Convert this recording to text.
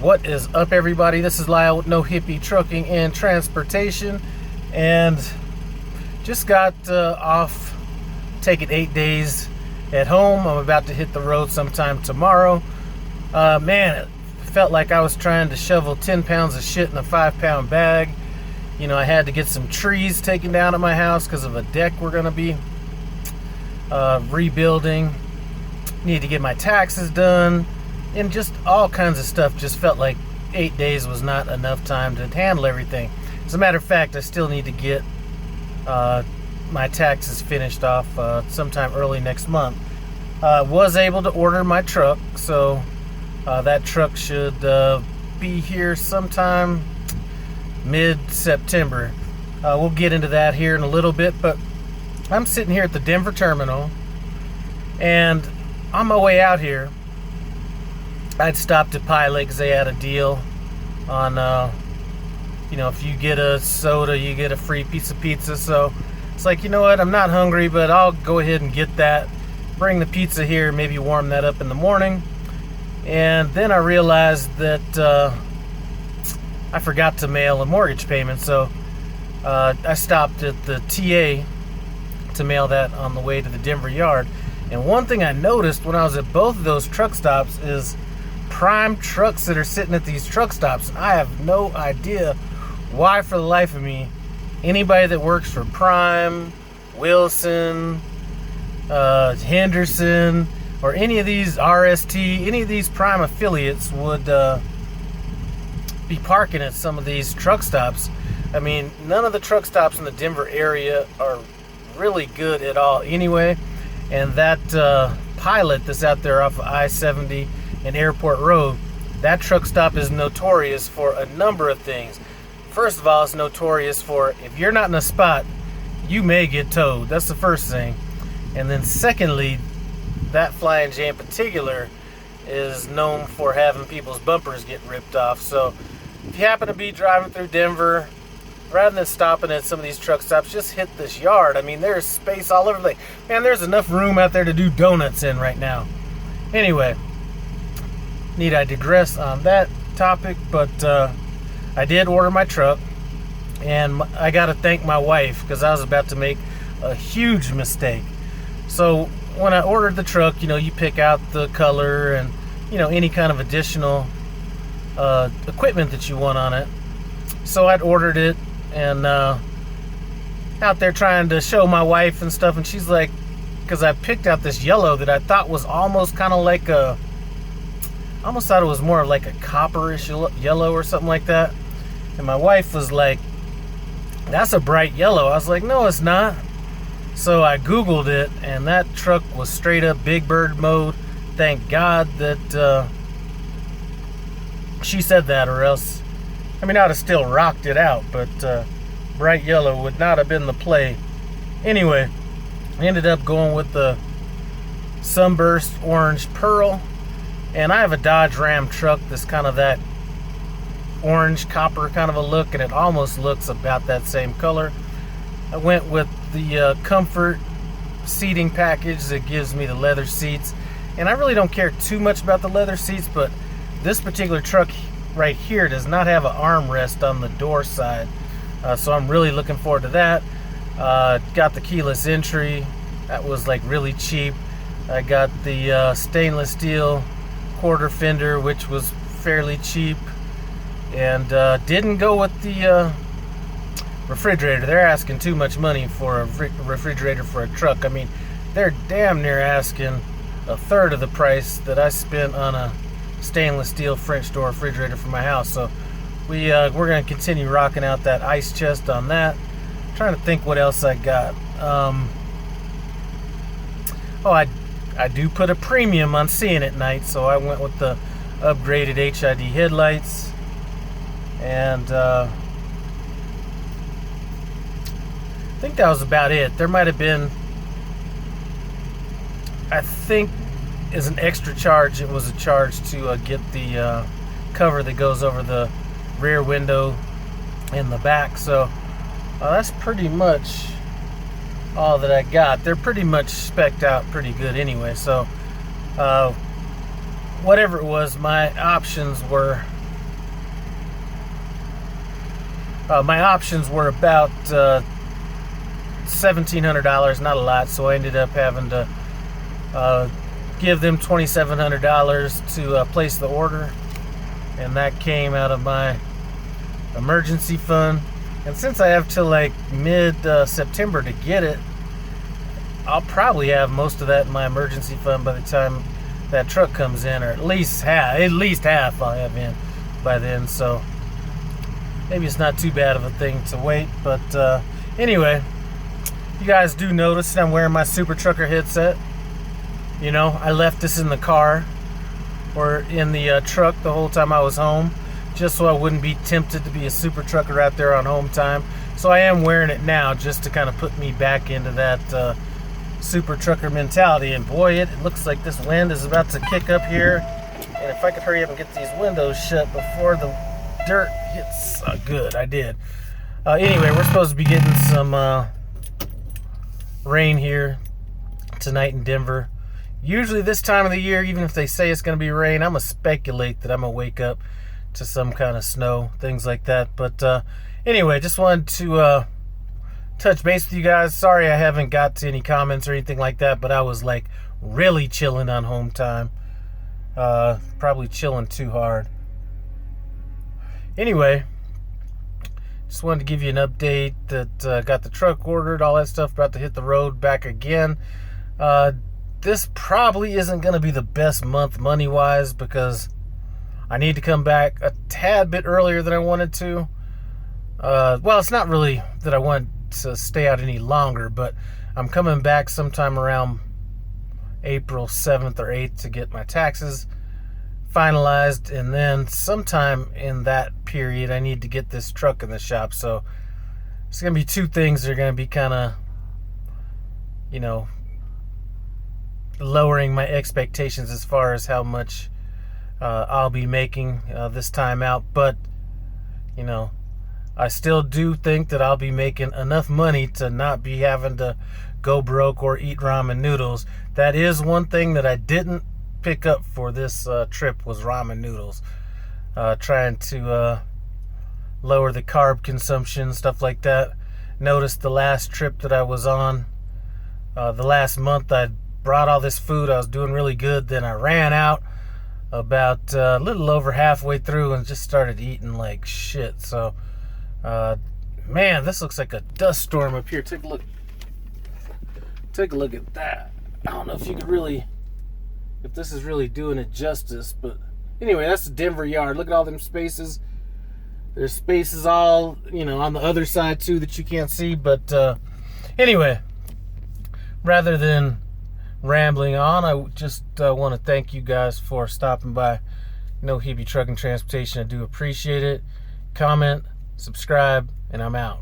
What is up, everybody? This is Lyle with No Hippie Trucking and Transportation, and just got off taking 8 days at home. I'm about to hit the road sometime tomorrow. Man, it felt like I was trying to shovel 10 pounds of shit in a 5-pound bag. You know, I had to get some trees taken down at my house because of a deck we're going to be rebuilding. Need to get my taxes done. And just all kinds of stuff. Just felt like 8 days was not enough time to handle everything. As a matter of fact, I still need to get my taxes finished off sometime early next month. Was able to order my truck, so that truck should be here sometime mid-September. We'll get into that here in a little bit, but I'm sitting here at the Denver terminal, and on my way out here, I'd stopped at Pilot because they had a deal on, you know, if you get a soda, you get a free piece of pizza. So it's like, you know what, I'm not hungry, but I'll go ahead and get that. Bring the pizza here, maybe warm that up in the morning. And then I realized that I forgot to mail a mortgage payment. So I stopped at the TA to mail that on the way to the Denver yard. And one thing I noticed when I was at both of those truck stops is Prime trucks that are sitting at these truck stops. And I have no idea why, for the life of me, anybody that works for Prime, Wilson, Henderson, or any of these RST, any of these Prime affiliates would be parking at some of these truck stops. I mean, none of the truck stops in the Denver area are really good at all anyway. And that Pilot that's out there off of I-70 and Airport Road, that truck stop is notorious for a number of things. First of all, it's notorious for, if you're not in a spot, you may get towed. That's the first thing. And then secondly, that Flying J in particular is known for having people's bumpers get ripped off. So if you happen to be driving through Denver, rather than stopping at some of these truck stops, just hit this yard. I mean, there's space all over the place. Man, there's enough room out there to do donuts in right now. Anyway, need I digress on that topic, but I did order my truck, and I got to thank my wife because I was about to make a huge mistake. So when I ordered the truck, you know, you pick out the color and, you know, any kind of additional equipment that you want on it. So I'd ordered it, and out there trying to show my wife and stuff, and she's like, because I picked out this yellow that I thought was almost kind of like a, I almost thought it was more of like a copperish yellow or something like that. And my wife was like, that's a bright yellow. I was like, no, it's not. So I Googled it, and that truck was straight up Big Bird mode. Thank God that she said that, or else, I mean, I'd have still rocked it out, but bright yellow would not have been the play. Anyway, I ended up going with the Sunburst Orange Pearl. And I have a Dodge Ram truck that's kind of that orange copper kind of a look, and it almost looks about that same color. I went with the comfort seating package that gives me the leather seats. And I really don't care too much about the leather seats, but this particular truck right here does not have an armrest on the door side. So I'm really looking forward to that. Got the keyless entry. That was like really cheap. I got the stainless steel quarter fender, which was fairly cheap, and didn't go with the refrigerator. They're asking too much money for a refrigerator for a truck. I mean, they're damn near asking a third of the price that I spent on a stainless steel French door refrigerator for my house. So we're going to continue rocking out that ice chest on that. I'm trying to think what else I got. I do put a premium on seeing at night, so I went with the upgraded HID headlights, and I think that was about it. There might have been, I think as an extra charge, it was a charge to get the cover that goes over the rear window in the back. So that's pretty much all that I got. They're pretty much spec'd out pretty good anyway. So whatever it was, my options were My options were about $1,700, not a lot, so I ended up having to give them $2,700 to place the order, and that came out of my emergency fund. And since I have till like mid-September to get it, I'll probably have most of that in my emergency fund by the time that truck comes in, or at least half I'll have in by then. So maybe it's not too bad of a thing to wait. But anyway, you guys do notice I'm wearing my Super Trucker headset. You know, I left this in the car or in the truck the whole time I was home, just so I wouldn't be tempted to be a Super Trucker out there on home time. So I am wearing it now just to kind of put me back into that Super Trucker mentality. And boy, it looks like this wind is about to kick up here. And if I could hurry up and get these windows shut before the dirt hits, good, I did. Anyway, we're supposed to be getting some rain here tonight in Denver. Usually this time of the year, even if they say it's going to be rain, I'm going to speculate that I'm going to wake up to some kind of snow, things like that. But anyway, just wanted to touch base with you guys. Sorry I haven't got to any comments or anything like that, but I was like really chilling on home time. Probably chilling too hard. Anyway, just wanted to give you an update that got the truck ordered, all that stuff, about to hit the road back again. This probably isn't going to be the best month money-wise because I need to come back a tad bit earlier than I wanted to. Well, it's not really that I want to stay out any longer, but I'm coming back sometime around April 7th or 8th to get my taxes finalized, and then sometime in that period I need to get this truck in the shop. So it's going to be two things that are going to be kind of, you know, lowering my expectations as far as how much I'll be making this time out. But, you know, I still do think that I'll be making enough money to not be having to go broke or eat ramen noodles. That is one thing that I didn't pick up for this trip, was ramen noodles. Trying to lower the carb consumption, stuff like that. Noticed the last trip that I was on, the last month, I brought all this food. I was doing really good. Then I ran out about a little over halfway through and just started eating like shit. So man, this looks like a dust storm up here. Take a look at that. I don't know if you could really, if this is really doing it justice, but anyway, that's the Denver yard. Look at all them spaces. There's spaces all, you know, on the other side too that you can't see. But anyway, rather than rambling on, I just want to thank you guys for stopping by No Hebe Truck and Transportation. I do appreciate it. Comment, subscribe, and I'm out.